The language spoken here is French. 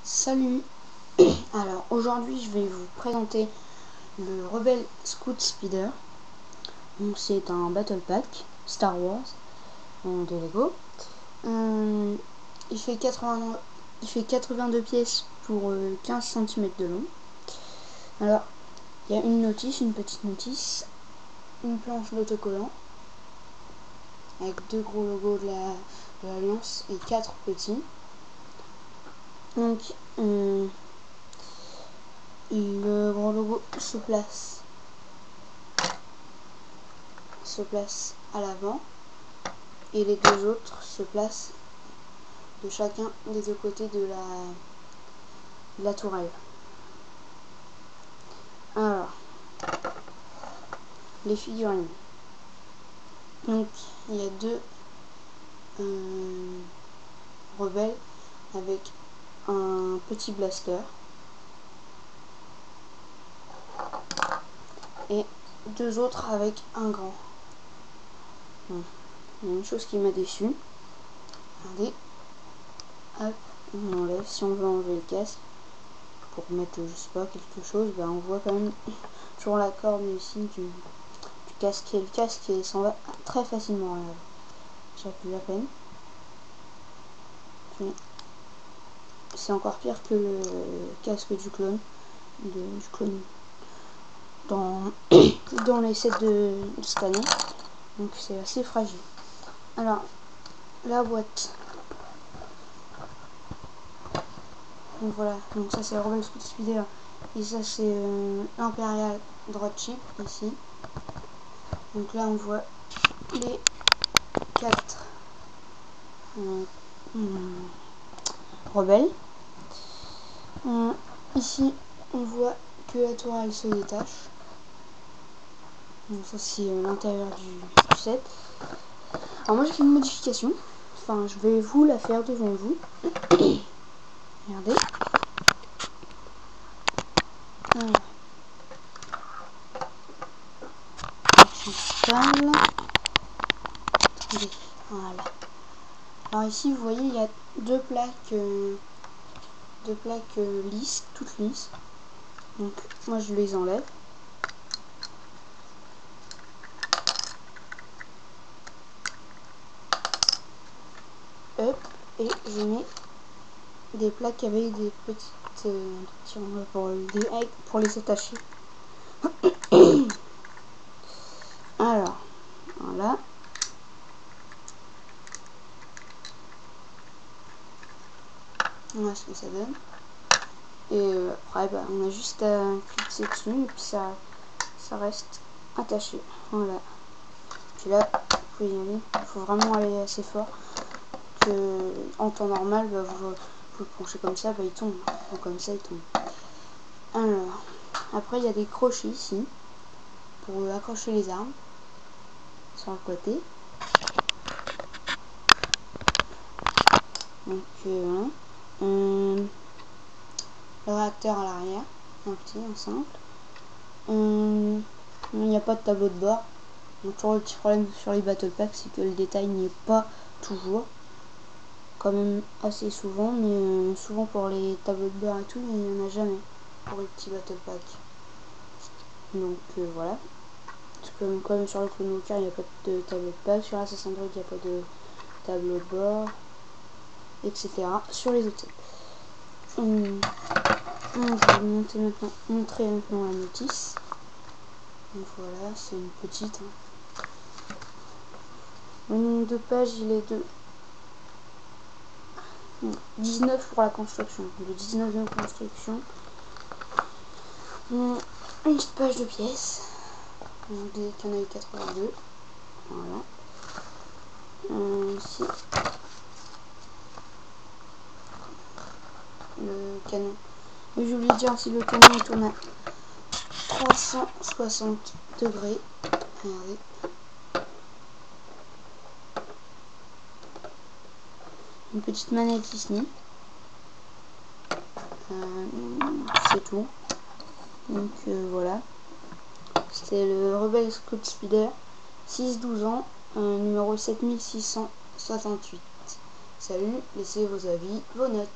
Salut. Alors aujourd'hui je vais vous présenter le Rebel Scout Speeder. Donc c'est un battle pack Star Wars de Lego. Il fait 82 pièces pour 15 cm de long. Alors il y a une notice, une petite notice, une planche d'autocollant avec deux gros logos de l'Alliance et 4 petits. Donc le gros logo se place à l'avant et les deux autres se placent de chacun des deux côtés de la tourelle. Alors, les figurines. Donc, il y a deux rebelles avec un petit blaster et deux autres avec un grand. Bon. Il y a une chose qui m'a déçu. Regardez, hop, on enlève. Si on veut enlever le casque pour mettre, je sais pas, quelque chose, ben on voit quand même toujours la corde ici du casque, et le casque s'en va très facilement. J'ai plus la peine. C'est encore pire que le casque du clone, dans les sets de cette année. Donc c'est assez fragile. Alors, la boîte. Donc voilà, donc ça c'est le Rebel Scout Speeder et ça c'est l'Imperial Dropship ici. Donc là on voit les 4 rebelles. Ici on voit que la tourelle se détache. Donc ça c'est l'intérieur du set. Alors moi j'ai fait une modification. Enfin je vais vous la faire devant vous. Regardez. Voilà. Alors ici vous voyez il y a deux plaques lisses, toutes lisses. Donc moi je les enlève. Hop, et je mets des plaques avec des petits pour les attacher. Alors, voilà. Voilà ce que ça donne. Et après, bah, on a juste à cliquer dessus et puis ça reste attaché. Voilà. Puis là, vous pouvez y aller. Il faut vraiment aller assez fort. En temps normal, bah, vous le penchez comme ça, bah, il tombe. Donc, comme ça, il tombe. Alors, après, il y a des crochets ici pour accrocher les armes sur le côté. Donc, voilà. Le réacteur à l'arrière, un petit, un simple. Il n'y a pas de tableau de bord. Donc, toujours le petit problème sur les battle packs, c'est que le détail n'y est pas toujours. Quand même assez souvent, mais souvent pour les tableaux de bord et tout, il n'y en a jamais pour les petits battle packs. Donc voilà. Parce que comme sur le Clone Walker, il n'y a pas de tableau de pack, sur Assassin's Creed, il n'y a pas de tableau de bord, etc. Sur les autres. Je vais vous montrer maintenant la notice. Donc voilà, c'est une petite. Le nombre de pages, il est de 19 pour la construction. Le 19e construction. Une petite page de pièces. Des canaux 82. Voilà. Ici. Le canon. Et je voulais dire si le canon il tourne à 360 degrés. Regardez. Une petite manette ici. C'est tout. Donc voilà. C'était le Rebel Scout Speeder. 6-12 ans. Numéro 7668. Salut, laissez vos avis, vos notes.